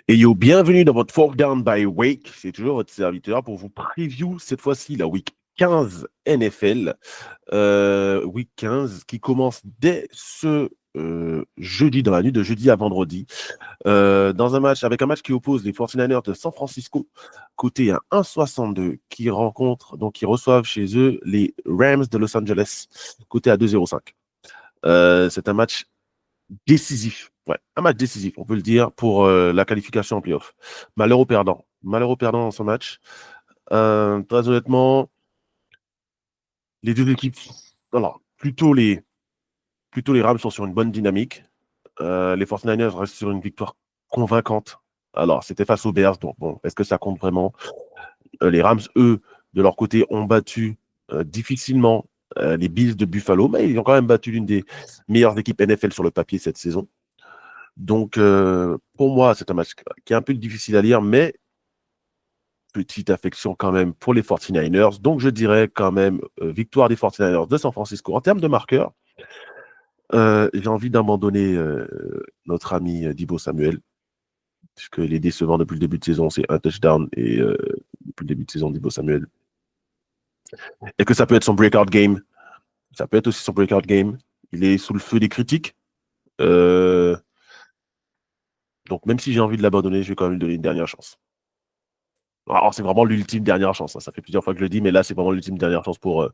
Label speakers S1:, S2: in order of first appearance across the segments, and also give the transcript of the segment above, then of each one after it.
S1: Et yo, bienvenue dans votre Fall Down by Wake. C'est toujours votre serviteur pour vous preview cette fois-ci la week 15 NFL. Week 15 qui commence dès ce jeudi, dans la nuit de jeudi à vendredi. Dans avec un match qui oppose les 49ers de San Francisco, côté à 1,62, qui reçoivent chez eux les Rams de Los Angeles, côté à 2,05. C'est un match décisif. Ouais, un match décisif, on peut le dire, pour la qualification en playoff. Malheureux perdant. Malheureux perdant dans ce match. Très honnêtement, les deux équipes, alors, plutôt les Rams sont sur une bonne dynamique. Les 49ers restent sur une victoire convaincante. Alors, c'était face aux Bears, donc bon, est-ce que ça compte vraiment? Les Rams, eux, de leur côté, ont battu difficilement les Bills de Buffalo, mais ils ont quand même battu l'une des meilleures équipes NFL sur le papier cette saison. Donc, pour moi, c'est un match qui est un peu difficile à lire, mais petite affection quand même pour les 49ers. Donc, je dirais quand même victoire des 49ers de San Francisco. En termes de marqueurs, j'ai envie d'abandonner notre ami Deebo Samuel, puisque les décevants depuis le début de saison, c'est un touchdown et depuis le début de saison, Deebo Samuel. Et que ça peut être son breakout game. Ça peut être aussi son breakout game. Il est sous le feu des critiques. Donc, même si j'ai envie de l'abandonner, je vais quand même lui donner une dernière chance. Alors, c'est vraiment l'ultime dernière chance. Hein. Ça fait plusieurs fois que je le dis, mais là, c'est vraiment l'ultime dernière chance pour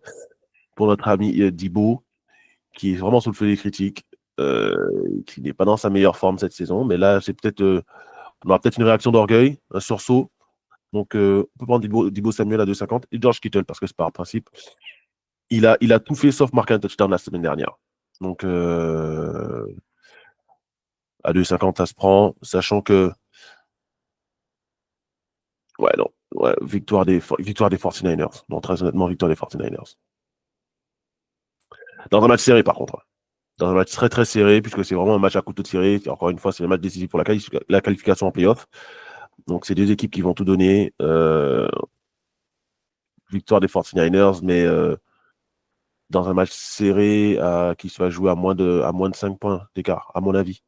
S1: notre ami Deebo, qui est vraiment sous le feu des critiques, qui n'est pas dans sa meilleure forme cette saison. Mais là, on aura peut-être une réaction d'orgueil, un sursaut. Donc, on peut prendre Deebo Samuel à 2,50 et George Kittle, parce que c'est par principe. Il a tout fait sauf marquer un touchdown la semaine dernière. Donc, à 2,50, ça se prend, sachant que, ouais, non, ouais, victoire des 49ers. Non, très honnêtement, victoire des 49ers. Dans un match serré, par contre. Dans un match très très serré, puisque c'est vraiment un match à couteau tiré. Encore une fois, c'est le match décisif pour la qualification en playoff. Donc, c'est deux équipes qui vont tout donner. Victoire des 49ers, mais dans un match serré qui se va jouer à moins de 5 points d'écart, à mon avis.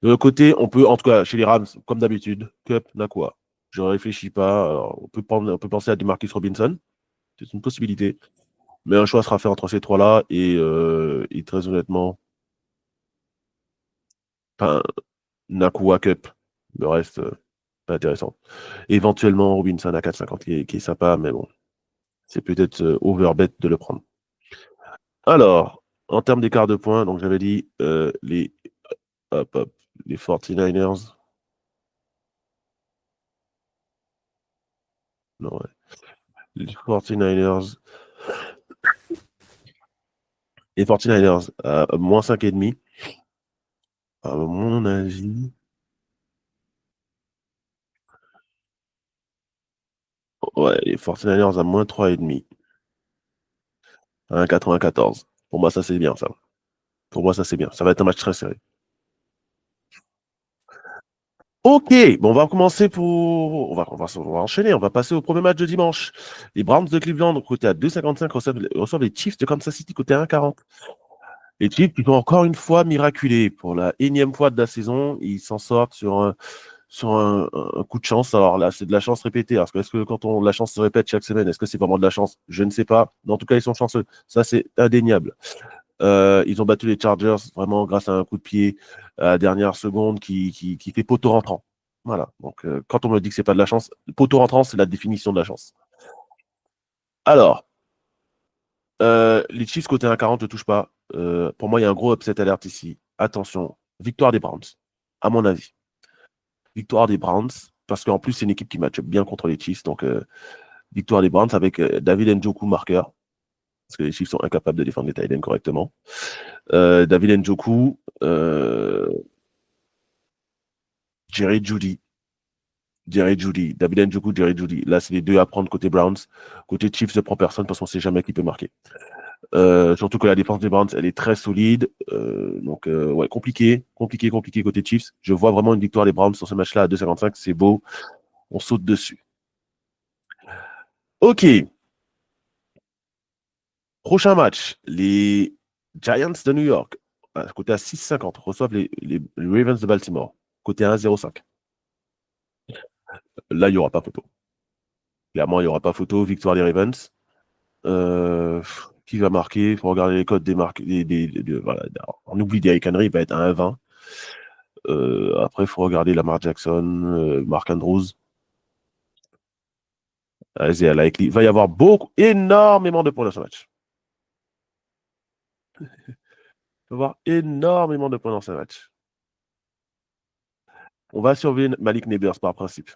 S1: De l'autre côté, on peut, en tout cas, chez les Rams, comme d'habitude, Cup, Nakua. Je ne réfléchis pas. Alors, on peut penser à Demarcus Robinson. C'est une possibilité. Mais un choix sera fait entre ces trois-là. Et très honnêtement, enfin, Nakua, Cup. Le reste, pas intéressant. Éventuellement, Robinson à 4,50 qui est sympa, mais bon, c'est peut-être overbet de le prendre. Alors, en termes d'écart de points, donc j'avais dit hop, hop, les 49ers. Non, ouais. Les 49ers. Les 49ers à moins 5,5. À mon avis. Ouais, les 49ers à moins 3,5. À 1,94. Pour moi, ça c'est bien, ça. Pour moi, ça c'est bien. Ça va être un match très serré. Ok, bon, on va commencer on va enchaîner. On va passer au premier match de dimanche. Les Browns de Cleveland, côté à 2,55, reçoivent les Chiefs de Kansas City, côté à 1,40. Les Chiefs, qui ont encore une fois miraculé. Pour la énième fois de la saison, ils s'en sortent sur un coup de chance. Alors là, c'est de la chance répétée. Alors, est-ce que quand la chance se répète chaque semaine, est-ce que c'est vraiment de la chance? Je ne sais pas. Mais en tout cas, ils sont chanceux. Ça, c'est indéniable. Ils ont battu les Chargers vraiment grâce à un coup de pied à la dernière seconde qui fait poteau rentrant. Voilà. Donc, quand on me dit que c'est pas de la chance, poteau rentrant, c'est la définition de la chance. Alors, les Chiefs côté 1,40 ne touchent pas. Pour moi, il y a un gros upset alert ici. Attention, victoire des Browns, à mon avis. Victoire des Browns, parce qu'en plus, c'est une équipe qui matche bien contre les Chiefs. Donc, victoire des Browns avec David Njoku marqueur, parce que les Chiefs sont incapables de défendre les Titans correctement. David Njoku, Jerry Judy. David Njoku, Jerry Judy. Là, c'est les deux à prendre côté Browns. Côté Chiefs, je prends personne parce qu'on ne sait jamais qui peut marquer. Surtout que la défense des Browns, elle est très solide. Donc, ouais, compliqué côté Chiefs. Je vois vraiment une victoire des Browns sur ce match-là à 2,55. C'est beau. On saute dessus. Ok. Prochain match. Les Giants de New York, côté à 6,50, reçoivent les Ravens de Baltimore, côté à 1,05. Là, il n'y aura pas photo. Clairement, il n'y aura pas photo. Victoire des Ravens. Qui va marquer? Il faut regarder les codes des marques. Voilà. On oublie Derrick Henry, il va être à 1,20. Après, il faut regarder Lamar Jackson, Mark Andrews, Isaiah Likely. Il va y avoir énormément de points dans ce match. Il va y avoir énormément de points dans ce match. On va surveiller Malik Neighbors par principe.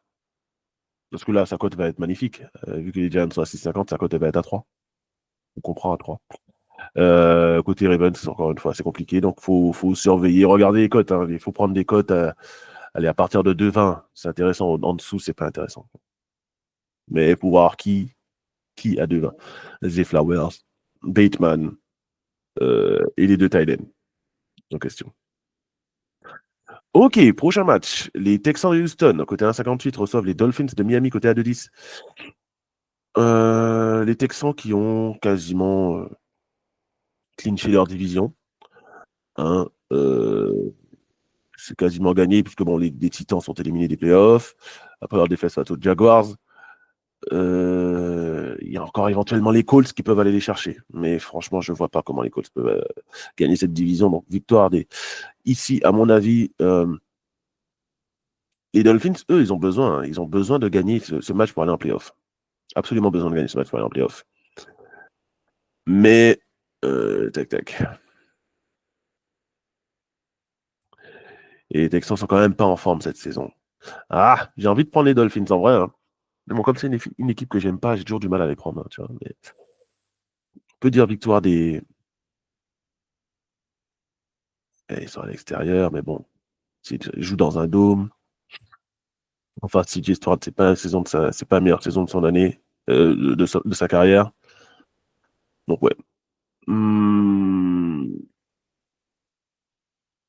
S1: Parce que là, sa cote va être magnifique. Vu que les Giants sont à 6,50, sa cote va être à 3. On comprend à 3. Côté Ravens, encore une fois, c'est compliqué. Donc, faut surveiller. Regardez les cotes. Hein. Il faut prendre des cotes à partir de 2,20. C'est intéressant. En dessous, c'est pas intéressant. Mais pour voir qui a 2,20. Zay Flowers, Bateman et les deux Titans en question. Ok, prochain match. Les Texans de Houston, côté 1,58, reçoivent les Dolphins de Miami, côté à 2,10. Les Texans qui ont quasiment clinché leur division. Hein, c'est quasiment gagné, puisque bon, les Titans sont éliminés des playoffs. Après leur défaite face aux Jaguars. Il y a encore éventuellement les Colts qui peuvent aller les chercher. Mais franchement, je ne vois pas comment les Colts peuvent gagner cette division. Donc, victoire des. Ici, à mon avis, les Dolphins, eux, ils ont besoin. Hein, ils ont besoin de gagner ce match pour aller en playoff. Absolument besoin de gagner ce match pour aller en playoff. Mais, tac, tac. Et les Texans sont quand même pas en forme cette saison. Ah, j'ai envie de prendre les Dolphins en vrai. Hein. Mais bon, comme c'est une équipe que j'aime pas, j'ai toujours du mal à les prendre. Hein, tu vois, mais on peut dire victoire des. Ils sont à l'extérieur, mais bon, ils jouent dans un dôme. Enfin, CJ Stroud, c'est pas c'est pas la meilleure saison de son année, de sa carrière. Donc ouais.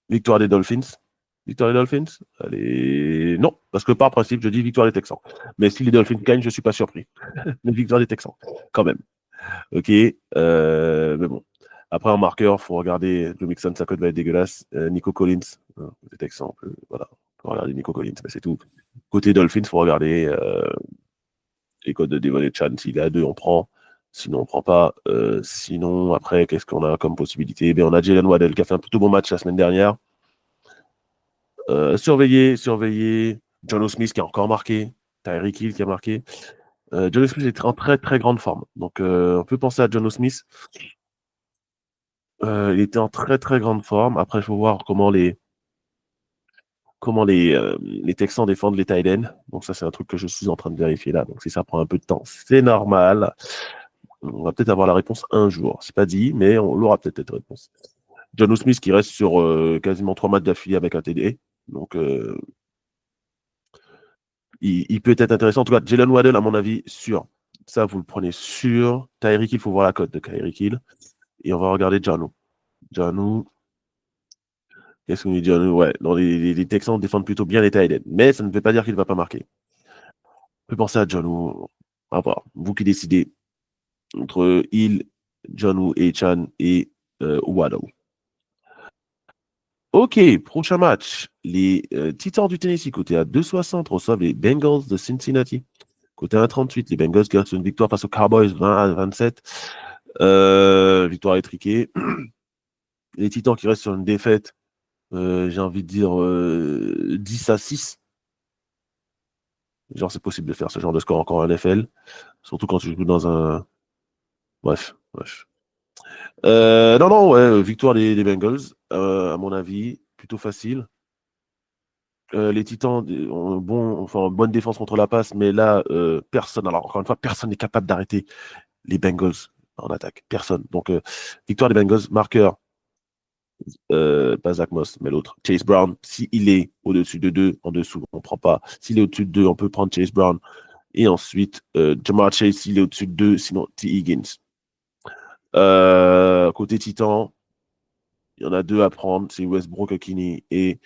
S1: Victoire des Dolphins. Victoire des Dolphins. Allez, non, parce que par principe, je dis victoire des Texans. Mais si les Dolphins gagnent, je suis pas surpris. Mais victoire des Texans, quand même. Ok. Mais bon. Après, en marqueur, il faut regarder Joe Mixon, sa cote va être dégueulasse. Nico Collins, des Texans, voilà. Faut regarder Nico Collins, mais c'est tout. Côté Dolphins, il faut regarder les codes de Devon et Chan. S'il est à 2, on prend. Sinon, on ne prend pas. Sinon, après, qu'est-ce qu'on a comme possibilité? On a Jalen Waddell qui a fait un plutôt bon match la semaine dernière. Surveiller. John Smith qui a encore marqué. Tyreek Hill qui a marqué. John Smith est en très très grande forme. Donc, on peut penser à John Smith. Il était en très très grande forme. Après, il faut voir comment les Texans défendent les tight ends. Donc ça, c'est un truc que je suis en train de vérifier là. Donc si ça prend un peu de temps, c'est normal. On va peut-être avoir la réponse un jour. C'est pas dit, mais on l'aura peut-être cette réponse. John Smith qui reste sur quasiment 3 matchs d'affilée avec un TD. Donc il peut être intéressant. En tout cas, Jalen Waddell, à mon avis, sûr. Ça, vous le prenez sûr. Tyreek Hill, il faut voir la cote de Tyreek Hill. Et on va regarder Janu. Janu. Qu'est-ce qu'on dit, Janu? Ouais, les Texans défendent plutôt bien les tight ends. Mais ça ne veut pas dire qu'il ne va pas marquer. On peut penser à Janu. À voir. Vous qui décidez entre Hill, Janu et Chan et Waddle. Ok, prochain match. Les Titans du Tennessee, côté à 2,60, reçoivent les Bengals de Cincinnati. Côté à 1,38, les Bengals qui restent une victoire face aux Cowboys 20-27. Victoire étriquée. Les Titans qui restent sur une défaite, j'ai envie de dire 10-6. Genre, c'est possible de faire ce genre de score encore en NFL. Surtout quand tu joues dans un. Bref. Non, ouais, victoire des Bengals, à mon avis, plutôt facile. Les Titans ont bonne défense contre la passe, mais là, personne, alors encore une fois, personne n'est capable d'arrêter les Bengals en attaque. Personne. Donc, victoire des Bengals, marqueur, pas Zach Moss, mais l'autre, Chase Brown. S'il est au-dessus de 2, en dessous, on ne prend pas. S'il est au-dessus de 2, on peut prendre Chase Brown. Et ensuite, Jamar Chase, s'il est au-dessus de 2, sinon T. Higgins. Côté Titan, il y en a 2 à prendre, c'est Westbrook Okini et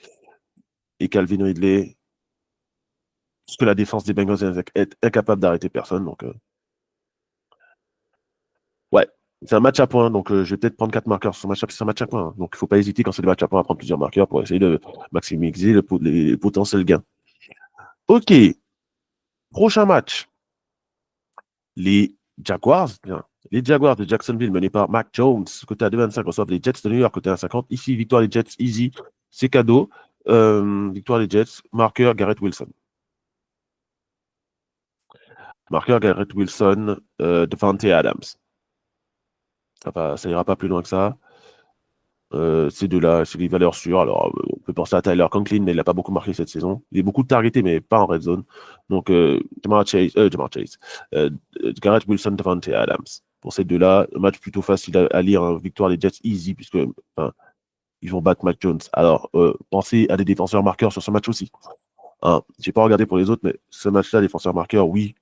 S1: Calvin Ridley. Parce que la défense des Bengals est incapable d'arrêter personne. Donc, ouais, c'est un match à points. Donc, je vais peut-être prendre 4 marqueurs sur ce match. C'est un match à points. Hein. Donc, il ne faut pas hésiter quand c'est des matchs à points à prendre plusieurs marqueurs pour essayer de maximiser les potentiels gains. Ok. Prochain match, les Jaguars, bien, les Jaguars de Jacksonville menés par Mac Jones, côté à 2,25 reçoivent les Jets de New York, côté à 1,50. Ici, victoire des Jets, easy, c'est cadeau. Victoire des Jets, marqueur Garrett Wilson. Marqueur Garrett Wilson, Devante Adams. Ça ira pas plus loin que ça. Ces deux-là, c'est des valeurs sûres. Alors, on peut penser à Tyler Conklin, mais il n'a pas beaucoup marqué cette saison. Il est beaucoup targeté, mais pas en red zone. Donc, Jamar Chase, euh, Garrett Wilson, Devante Adams. Pour ces deux-là, un match plutôt facile à lire, hein. Victoire des Jets easy, puisque enfin, ils vont battre Mac Jones. Alors, pensez à des défenseurs marqueurs sur ce match aussi. Hein, j'ai pas regardé pour les autres, mais ce match-là, défenseur marqueur, oui,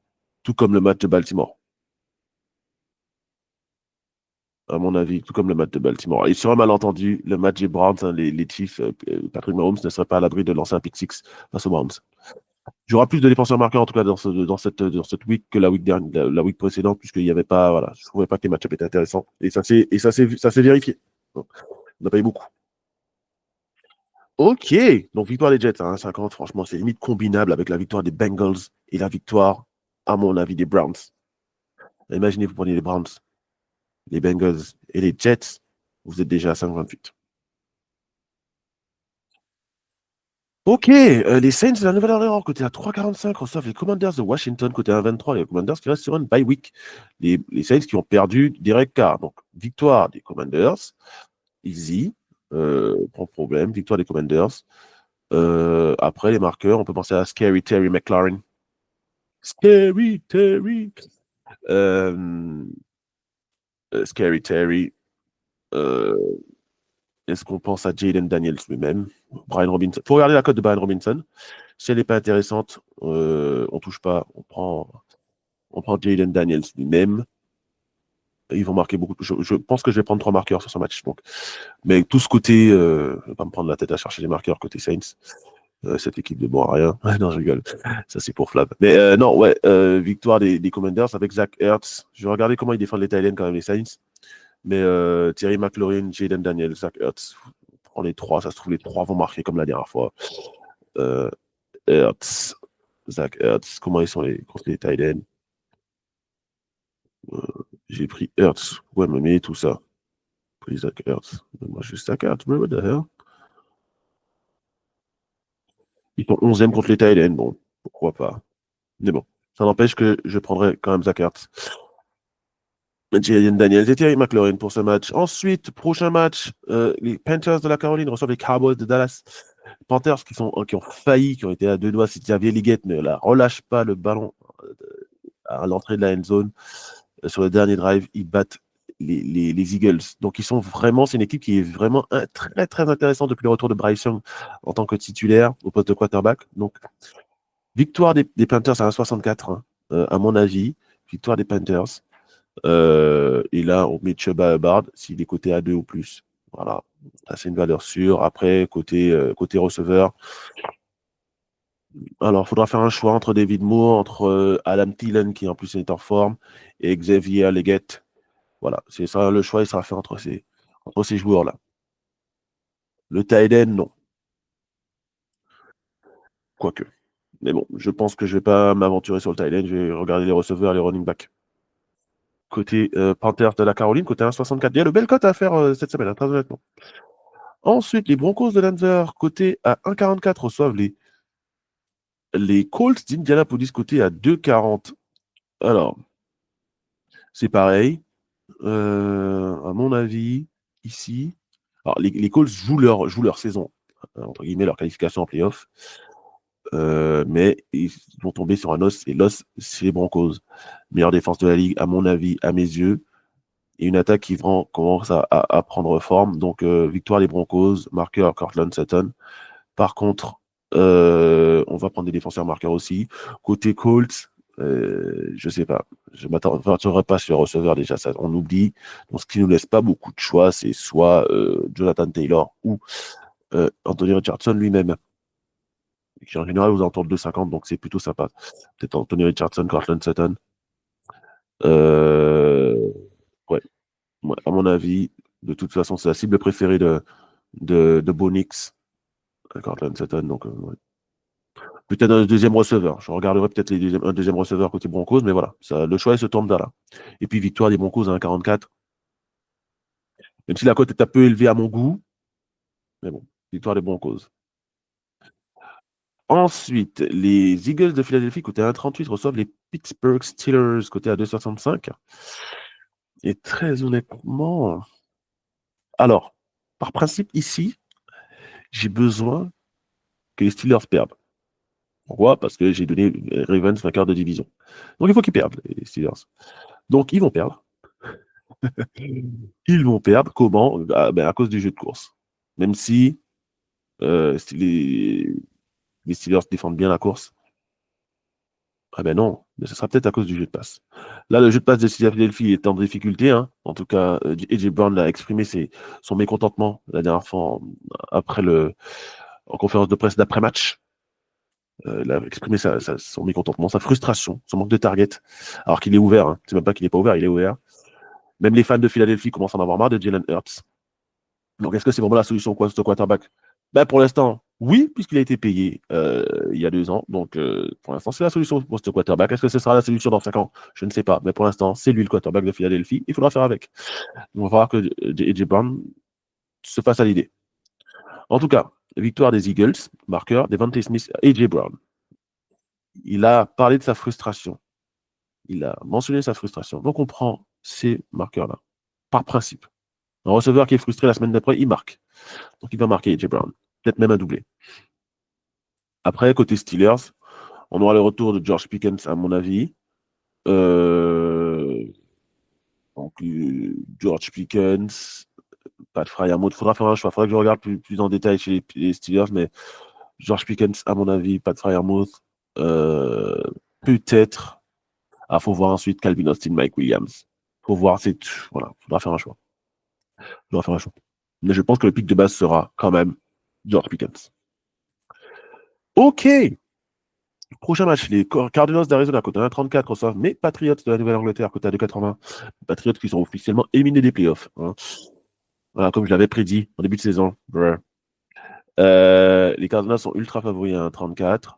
S1: tout comme le match de Baltimore, à mon avis, tout comme le match de Baltimore. Et sur un malentendu, le match des Browns, hein, les Chiefs, Patrick Mahomes ne serait pas à l'abri de lancer un pick six face aux Browns. Il y aura plus de défenseurs marqueurs, en tout cas, dans cette week que la week dernière, la week précédente, puisqu'il n'y avait pas, voilà, je trouvais pas que les match étaient intéressants. Et ça s'est vérifié. Donc, on n'a pas eu beaucoup. Ok, donc victoire des Jets à 1,50, franchement, c'est limite combinable avec la victoire des Bengals et la victoire, à mon avis, des Browns. Imaginez, vous prenez les Browns, les Bengals et les Jets, vous êtes déjà à 5,28. Ok, les Saints de la Nouvelle-Orléans, côté à 3,45, reçoivent les Commanders de Washington, côté à 1,23. Les Commanders qui restent sur une bye week. Les Saints qui ont perdu Derek Carr. Donc, victoire des Commanders, easy, pas de problème, victoire des Commanders. Après, les marqueurs, on peut penser à Scary Terry McLaurin. Scary Terry. Euh, Scary Terry. Euh, Est-ce qu'on pense à Jaden Daniels lui-même? Brian Robinson. Il faut regarder la cote de Brian Robinson. Si elle n'est pas intéressante, on touche pas. On prend Jaden Daniels lui-même. Ils vont marquer beaucoup. Je pense que je vais prendre 3 marqueurs sur ce match. Donc. Mais tout ce côté, je ne vais pas me prendre la tête à chercher les marqueurs côté Saints. Cette équipe de bon à rien. Non, je rigole. Ça, c'est pour Flav. Mais non, ouais, victoire des Commanders avec Zach Ertz. Je vais regarder comment ils défendent les Titans quand même, les Saints. Mais Terry McLaurin, Jaden Daniels, Zach Ertz. On prend les 3. Ça se trouve, les 3 vont marquer comme la dernière fois. Euh, Ertz, Zach Ertz. Comment ils sont contre les Titans? Euh, j'ai pris Hertz. Ouais, mais tout ça. Pris Zach Hertz. Moi, je suis Zach Hertz, mais what the hell? Ils sont 11e contre les Titans. Bon, pourquoi pas. Mais bon, ça n'empêche que je prendrai quand même Zach Ertz. Jaden Daniels et Terry McLaurin pour ce match. Ensuite, prochain match, les Panthers de la Caroline reçoivent les Cowboys de Dallas. Panthers qui ont failli, qui ont été à 2 doigts si Xavier Liguette ne la relâche pas le ballon à l'entrée de la end zone. Sur le dernier drive, ils battent les Eagles. Donc, c'est une équipe qui est vraiment très, très intéressante depuis le retour de Bryce Young en tant que titulaire au poste de quarterback. Donc, victoire des Panthers à 1,64, hein, à mon avis. Victoire des Panthers. Et là, on met Chuba Hubbard s'il est coté à 2 ou plus. Voilà. Ça, c'est une valeur sûre. Après, côté receveur, alors, il faudra faire un choix entre David Moore, entre Adam Thielen, qui en plus est en forme, et Xavier Leggett. Voilà, c'est ça, le choix, il sera fait entre ces joueurs-là. Le tight end, non, quoique. Mais bon, je pense que je ne vais pas m'aventurer sur le tight end, je vais regarder les receveurs et les running backs. Côté Panthers de la Caroline, côté 1,64. Il y a le bel cote à faire cette semaine, hein, très honnêtement. Ensuite, les Broncos de Denver, côté à 1,44, reçoivent les Colts d'Indianapolis, côté à 2,40. Alors, c'est pareil. À mon avis, ici, alors les Colts jouent leur saison, entre guillemets, leur qualification en playoff. Mais ils vont tomber sur un os, et l'os, c'est les Broncos. Meilleure défense de la ligue, à mon avis, à mes yeux, et une attaque qui commence à prendre forme. Donc, victoire des Broncos, marqueur Cortland Sutton. Par contre, on va prendre des défenseurs marqueurs aussi. Côté Colts, je sais pas. Je ne m'attendrai pas sur le receveur déjà, ça, on oublie. Donc, ce qui ne nous laisse pas beaucoup de choix, c'est soit Jonathan Taylor ou Anthony Richardson lui-même, qui en général aux alentours de 2,50, donc c'est plutôt sympa. Peut-être Anthony Richardson, Cortland Sutton. Euh, ouais. Ouais, à mon avis, de toute façon, c'est la cible préférée de Bonix, Cortland Sutton. Donc, ouais. Peut-être un deuxième receveur. Je regarderai peut-être un deuxième receveur côté Broncos, mais voilà, le choix il se tourne vers là. Et puis victoire des Broncos à 1,44. Même si la cote est un peu élevée à mon goût, mais bon, victoire des Broncos. Ensuite, les Eagles de Philadelphie, côté 1,38, reçoivent les Pittsburgh Steelers, côté à 2,65. Et très honnêtement, alors, par principe, ici, j'ai besoin que les Steelers perdent. Pourquoi? Parce que j'ai donné Ravens vainqueur de division. Donc, il faut qu'ils perdent, les Steelers. Donc, ils vont perdre. Ils vont perdre. Comment? À cause du jeu de course. Même si les Steelers défendent bien la course. Ah ben non, mais ce sera peut-être à cause du jeu de passe. Là, le jeu de passe de Philadelphie est en difficulté, hein. En tout cas, AJ Brown a exprimé son mécontentement la dernière fois en conférence de presse d'après-match. Il a exprimé son mécontentement, sa frustration, son manque de target, alors qu'il est ouvert. Hein. C'est même pas qu'il n'est pas ouvert, il est ouvert. Même les fans de Philadelphie commencent à en avoir marre de Jalen Hurts. Donc, est-ce que c'est vraiment la solution quoi, ce quarterback? Ben, pour l'instant, oui, puisqu'il a été payé il y a 2 ans. Donc, pour l'instant, c'est la solution pour ce quarterback. Est-ce que ce sera la solution dans 5 ans? Je ne sais pas. Mais pour l'instant, c'est lui le quarterback de Philadelphie. Il faudra faire avec. On va voir que AJ Brown se fasse à l'idée. En tout cas, victoire des Eagles, marqueur, Devontae Smith, AJ Brown. Il a parlé de sa frustration. Il a mentionné sa frustration. Donc, on prend ces marqueurs-là, par principe. Un receveur qui est frustré la semaine d'après, il marque. Donc, il va marquer AJ Brown. Peut-être même un doublé. Après, côté Steelers, on aura le retour de George Pickens, à mon avis. Euh, donc, George Pickens, Pat Freiermuth. Il faudra faire un choix. Il faudra que je regarde plus en détail chez les Steelers, mais George Pickens, à mon avis, Pat Freiermuth. Euh, peut-être. Il faut voir ensuite Calvin Austin, Mike Williams. Faut voir. Voilà, il faudra faire un choix. Faudra faire un choix. Mais je pense que le pic de base sera quand même George Pickens. OK. Prochain match, les Cardinals d'Arizona, côté 1,34 reçoivent mes Patriots de la Nouvelle-Angleterre, côté à 2,80. Patriots qui sont officiellement éliminés des playoffs. Hein. Voilà, comme je l'avais prédit en début de saison. Les Cardinals sont ultra favoris à 1,34.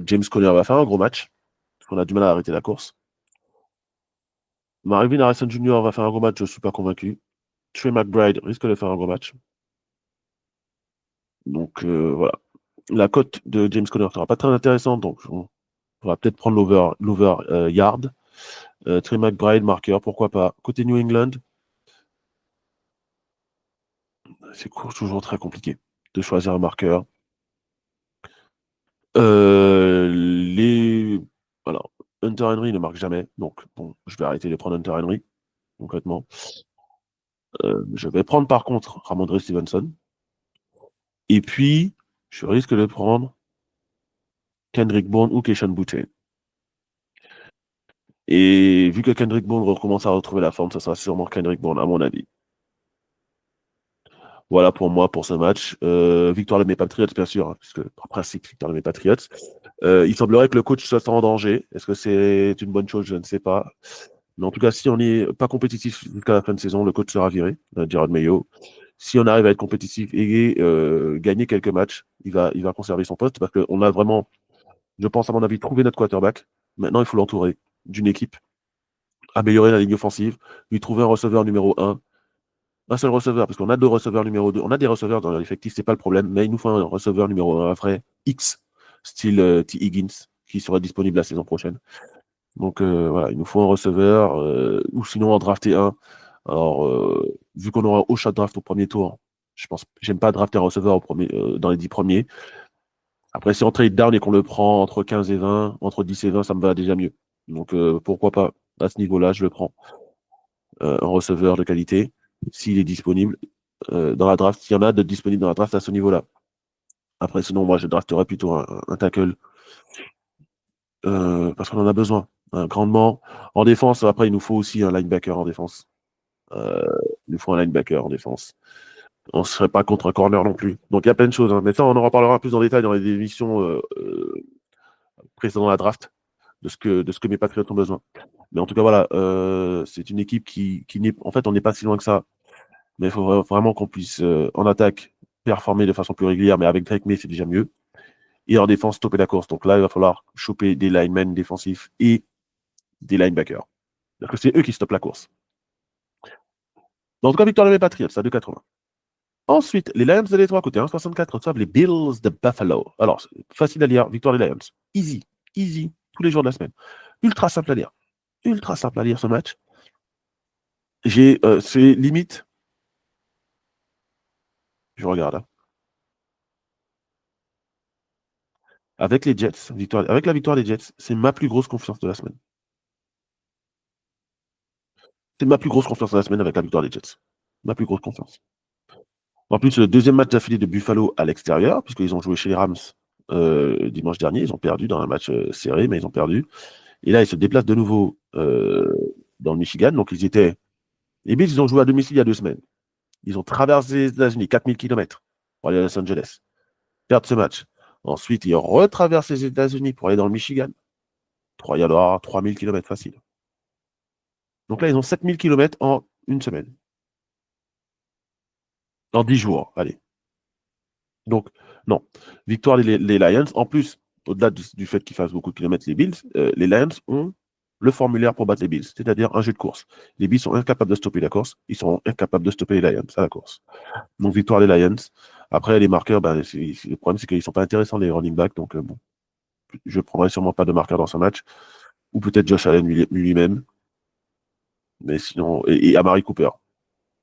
S1: James Conner va faire un gros match, parce qu'on a du mal à arrêter la course. Marvin Harrison Jr. va faire un gros match, je ne suis pas convaincu. Trey McBride risque de faire un gros match. Donc voilà. La cote de James Conner ne sera pas très intéressante, donc on va peut-être prendre l'over yard. Trey McBride, marqueur, pourquoi pas. Côté New England, c'est toujours très compliqué de choisir un marqueur. Alors, Hunter Henry ne marque jamais, donc bon, je vais arrêter de prendre Hunter Henry, concrètement. Je vais prendre par contre Ramondre Stevenson. Et puis, je risque de prendre Kendrick Bourne ou Keishon Boutte. Et vu que Kendrick Bourne recommence à retrouver la forme, ça sera sûrement Kendrick Bourne, à mon avis. Voilà pour moi, pour ce match. Victoire de mes Patriots, bien sûr, hein, puisque par principe, victoire de mes Patriots. Il semblerait que le coach soit en danger. Est-ce que c'est une bonne chose? Je ne sais pas. Mais en tout cas, si on n'est pas compétitif jusqu'à la fin de saison, le coach sera viré, Gerard Mayo. Si on arrive à être compétitif et gagner quelques matchs, il va conserver son poste parce qu'on a vraiment, je pense à mon avis, trouvé notre quarterback. Maintenant, il faut l'entourer d'une équipe, améliorer la ligne offensive, lui trouver un receveur numéro 1, un seul receveur, parce qu'on a 2 receveurs numéro 2. On a des receveurs dans l'effectif, c'est pas le problème, mais il nous faut un receveur numéro 1, un vrai X, style T. Higgins, qui sera disponible la saison prochaine. Donc voilà, il nous faut un receveur, ou sinon en drafter un. Alors, vu qu'on aura au shot draft au premier tour, je pense, j'aime pas drafter un receveur dans les 10 premiers. Après, si on trade down et qu'on le prend entre 15 et 20, entre 10 et 20, ça me va déjà mieux. Donc pourquoi pas, à ce niveau-là, je le prends. Un receveur de qualité, s'il est disponible dans la draft, s'il y en a de disponibles dans la draft à ce niveau-là. Après, sinon, moi, je drafterais plutôt un tackle parce qu'on en a besoin, grandement. En défense, après, il nous faut aussi un linebacker en défense. Il nous faut un linebacker en défense. On ne serait pas contre un corner non plus. Donc, il y a plein de choses. Hein. Mais ça, on en reparlera plus en détail dans les émissions précédentes à la draft de ce que mes Patriots ont besoin. Mais en tout cas, voilà, c'est une équipe qui n'est... En fait, on n'est pas si loin que ça. Mais il faut vraiment qu'on puisse, en attaque, performer de façon plus régulière. Mais avec Drake May, c'est déjà mieux. et en défense, stopper la course. Donc là, il va falloir choper des linemen défensifs et des linebackers. C'est-à-dire que c'est eux qui stoppent la course. Donc, en tout cas, victoire de mes Patriots, à 2,80. Ensuite, les Lions de Détroit, côté 1,64, reçoivent les Bills de Buffalo. Alors, facile à lire, victoire des Lions. Easy, easy, tous les jours de la semaine. Ultra simple à lire. Ultra simple à lire ce match. C'est limite. Je regarde. Hein. Avec les Jets, avec la victoire des Jets, c'est ma plus grosse confiance de la semaine. C'est ma plus grosse confiance de la semaine avec la victoire des Jets. Ma plus grosse confiance. En plus, le deuxième match d'affilée de Buffalo à l'extérieur, puisqu'ils ont joué chez les Rams dimanche dernier. Ils ont perdu dans un match serré, mais ils ont perdu. Et là, ils se déplacent de nouveau dans le Michigan. Donc, les Bills, ils ont joué à domicile il y a 2 semaines. Ils ont traversé les États-Unis, 4000 km pour aller à Los Angeles. Perdre ce match. Ensuite, ils retraversent les États-Unis pour aller dans le Michigan. Il y a 3000 km facile. Donc là, ils ont 7000 km en une semaine. En 10 jours, allez. Donc, non. Victoire des Lions. En plus, au-delà du fait qu'ils fassent beaucoup de kilomètres, les Bills, les Lions ont le formulaire pour battre les Bills, c'est-à-dire un jeu de course. Les Bills sont incapables de stopper la course, ils sont incapables de stopper les Lions à la course. Donc, victoire des Lions. Après, les marqueurs, ben, le problème, c'est qu'ils ne sont pas intéressants, les running backs. Donc, bon, je ne prendrai sûrement pas de marqueur dans ce match. Ou peut-être Josh Allen lui-même. Mais sinon, et Amari Cooper.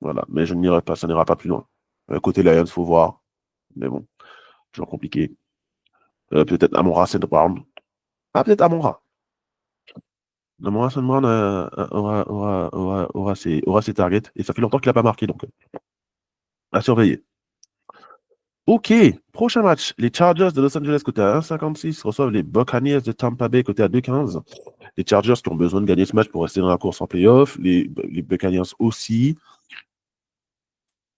S1: Voilà. Mais je n'irai pas, ça n'ira pas plus loin. Côté Lions, il faut voir. Mais bon, toujours compliqué. Peut-être Amon-Ra St. Brown. Ah, peut-être Amon-Ra. Amon-Ra St. Brown aura ses targets. Et ça fait longtemps qu'il n'a pas marqué, donc à surveiller. Ok, prochain match. Les Chargers de Los Angeles côté à 1,56 reçoivent les Buccaneers de Tampa Bay côté à 2,15. Les Chargers qui ont besoin de gagner ce match pour rester dans la course en playoff. Les Buccaneers aussi.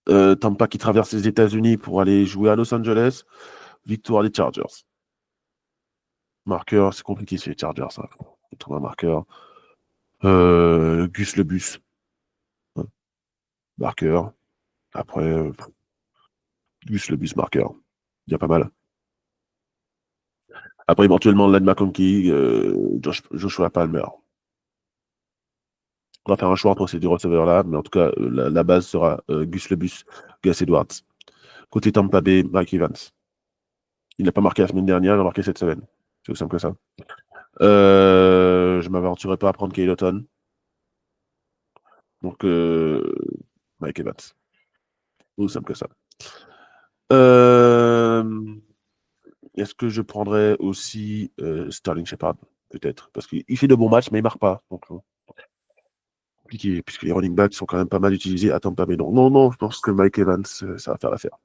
S1: Tampa qui traverse les États-Unis pour aller jouer à Los Angeles. Victoire des Chargers. Marqueur, c'est compliqué chez les Chargers. Ça. Faut trouver un marqueur. Gus le bus. Hein, marqueur. Après, Gus le bus marqueur. Bien pas mal. Après, éventuellement, Lane McConkey, Joshua Palmer. On va faire un choix entre ces deux receveurs-là, mais en tout cas, la base sera Gus le bus, Gus Edwards. Côté Tampa Bay, Mike Evans. Il n'a pas marqué la semaine dernière, il a marqué cette semaine. C'est aussi simple que ça. Je ne m'aventurerai pas à prendre Kayloton. Donc, Mike Evans. Aussi simple que ça. Est-ce que je prendrais aussi Sterling Shepard? Peut-être. Parce qu'il fait de bons matchs, mais il ne marque pas. Donc, compliqué, puisque les running backs sont quand même pas mal utilisés à Tampa Bay. Donc, non, je pense que Mike Evans, ça va faire l'affaire.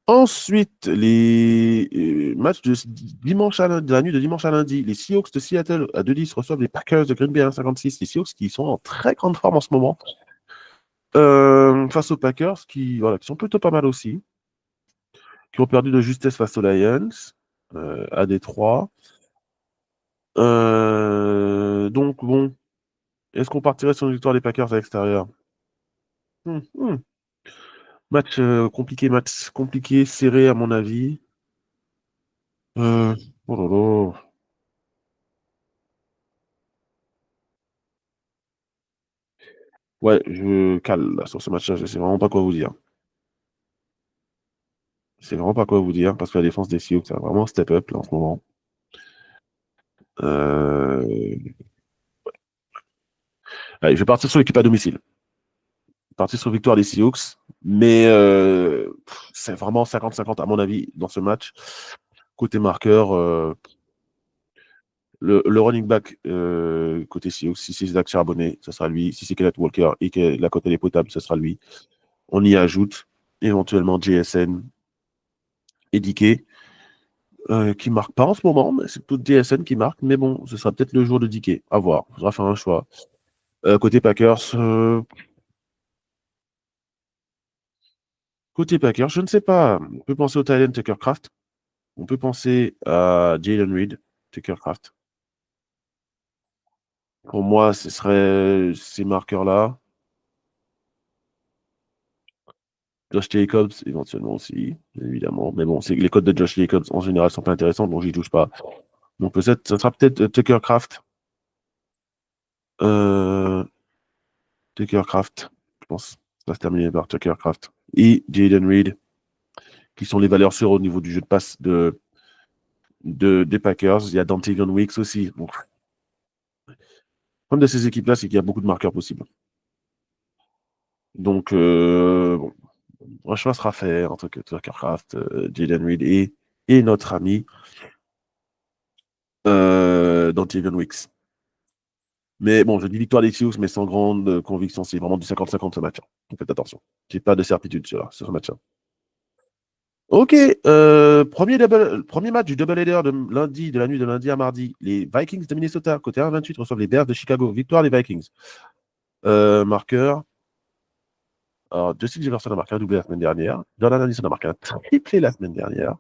S1: Ensuite, les matchs de dimanche de la nuit de dimanche à lundi, les Seahawks de Seattle à 2-10 reçoivent les Packers de Green Bay à 1,56. Les Seahawks qui sont en très grande forme en ce moment. Face aux Packers voilà, qui sont plutôt pas mal aussi, qui ont perdu de justesse face aux Lions à Détroit. Donc, bon, est-ce qu'on partirait sur une victoire des Packers à l'extérieur? Hmm, hmm. Match compliqué, serré à mon avis. Oh là là. Ouais, je cale là, sur ce match-là, je sais vraiment pas quoi vous dire. Je sais vraiment pas quoi vous dire parce que la défense des Sioux, ça a vraiment step up là en ce moment. Euh... Allez, je vais partir sur l'équipe à domicile. Partir sur victoire des Sioux, mais c'est vraiment 50-50 à mon avis dans ce match. Côté marqueur, le running back côté Sioux, si c'est Zach Charbonnet, ce sera lui. Si c'est Kenneth Walker et que la côté est potable, ce sera lui. On y ajoute éventuellement JSN et DK. Qui marque pas en ce moment, mais c'est tout DSN qui marque. Mais bon, ce sera peut-être le jour de Dickey. À voir. Il faudra faire un choix. Côté Packers, je ne sais pas. On peut penser au Thailand Tuckercraft. On peut penser à Jalen Reed, Tuckercraft. Pour moi, ce serait ces marqueurs-là. Josh Jacobs, éventuellement aussi, bien évidemment. Mais bon, les codes de Josh Jacobs, en général, sont pas intéressants, donc j'y touche pas. Donc peut-être, ça sera peut-être Tucker Craft. Euh, Tucker Craft, je pense. Ça va se terminer par Tucker Craft. Et Jaden Reed, qui sont les valeurs sûres au niveau du jeu de passe des Packers. Il y a Dontavion Wicks aussi. Donc, le problème de ces équipes-là, c'est qu'il y a beaucoup de marqueurs possibles. Donc, bon, un choix sera fait entre Tucker Craft, Jaden Reed et notre ami Dontavion Wicks. Mais bon, je dis victoire des Sioux, mais sans grande conviction. C'est vraiment du 50-50 ce match. Faites attention. J'ai pas de certitude sur ce match-là. Ok, premier match du double-header de la nuit de lundi à mardi. Les Vikings de Minnesota, côté 1,28, reçoivent les Bears de Chicago. Victoire des Vikings. Marqueur. Alors, Justin Jefferson a marqué un doublé la semaine dernière. Jordan Addison a marqué un triplé la semaine dernière.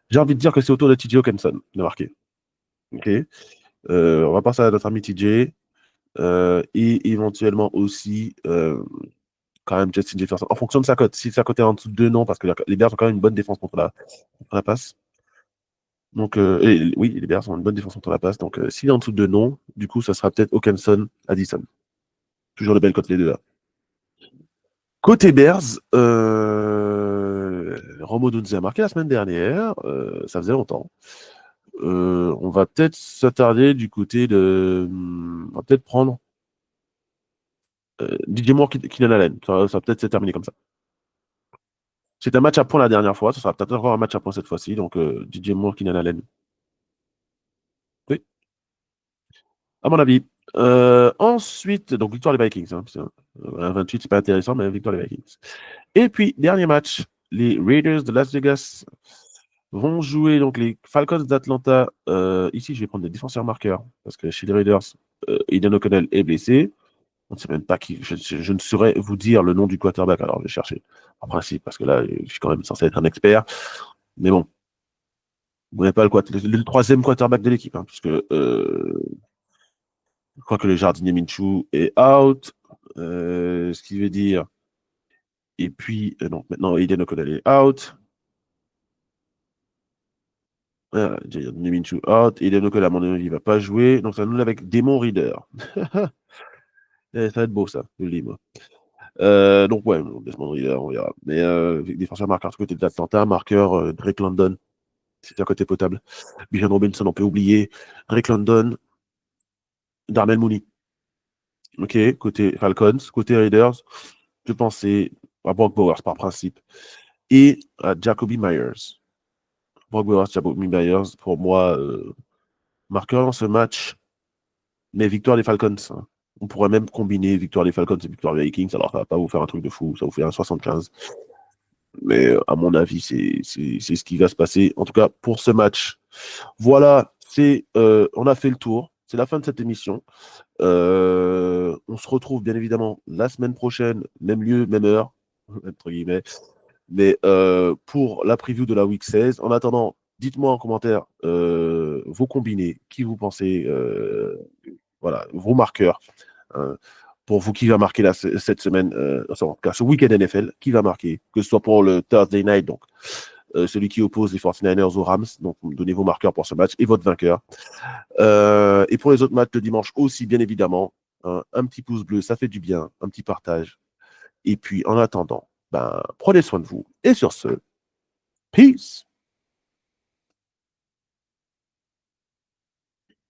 S1: J'ai envie de dire que c'est au tour de TJ Hawkinson de marquer. Ok. On va passer à notre ami TJ. Et éventuellement aussi, quand même, Justin Jefferson. En fonction de sa cote. Si sa cote est en dessous de 2, non, parce que les Bears ont quand même une bonne défense contre la passe. Donc, oui, les Bears ont une bonne défense contre la passe. Donc, s'il est en dessous de 2, non, du coup, ça sera peut-être Hawkinson, Addison. Toujours de belles cotes, les deux là. Côté Bears, Romo Dunze a marqué la semaine dernière. Ça faisait longtemps. On va peut-être s'attarder du côté de. On va peut-être prendre DJ Moore, Keenan Allen. Ça va peut-être se terminer comme ça. C'est un match à points la dernière fois. Ce sera peut-être encore un match à points cette fois-ci. Donc, DJ Moore, Keenan Allen. Oui, à mon avis. Ensuite, donc victoire des Vikings. Hein, 28, c'est pas intéressant, mais victoire des Vikings. Et puis, dernier match, les Raiders de Las Vegas vont jouer donc les Falcons d'Atlanta. Ici, je vais prendre des défenseurs marqueurs parce que chez les Raiders, Aidan O'Connell est blessé. On ne sait même pas qui. Je ne saurais vous dire le nom du quarterback. Alors, je vais chercher en principe parce que là, je suis quand même censé être un expert. Mais bon, vous n'avez pas le troisième quarterback de l'équipe, hein, puisque je crois que le jardinier Minshew est out. Ce qui veut dire. Et puis, donc maintenant, Aidan O'Connell est out. Jardinier Minshew out. Aidan O'Connell, à mon avis, il ne va pas jouer. Donc, ça nous avec Demon Reader. Ça va être beau, ça, je le dis, moi. Donc, ouais, Desmond Reader, on verra. Mais défenseur marqueur du côté de l'Atlanta, marqueur Drake London, c'est un côté potable. Bijan Robinson, on peut oublier. Drake London, Darnell Mooney. Ok, côté Falcons, côté Raiders, je pensais à Brock Bowers par principe et à Jacoby Myers. Brock Bowers, Jacoby Myers, pour moi, marqueur dans ce match, mais victoire des Falcons. Hein. On pourrait même combiner victoire des Falcons et victoire des Vikings. Alors, ça va pas vous faire un truc de fou, ça vous fait un 75. Mais à mon avis, c'est ce qui va se passer. En tout cas, pour ce match. Voilà, on a fait le tour. C'est la fin de cette émission. On se retrouve bien évidemment la semaine prochaine, même lieu, même heure, entre guillemets. Mais pour la preview de la week 16, en attendant, dites-moi en commentaire vos combinés, qui vous pensez, voilà, vos marqueurs. Pour vous, qui va marquer cette semaine, en tout cas ce week-end NFL, qui va marquer, que ce soit pour le Thursday night, donc celui qui oppose les 49ers aux Rams, donc donnez vos marqueurs pour ce match et votre vainqueur. Et pour les autres matchs de dimanche aussi, bien évidemment, un petit pouce bleu, ça fait du bien, un petit partage. Et puis en attendant, prenez soin de vous. Et sur ce, peace!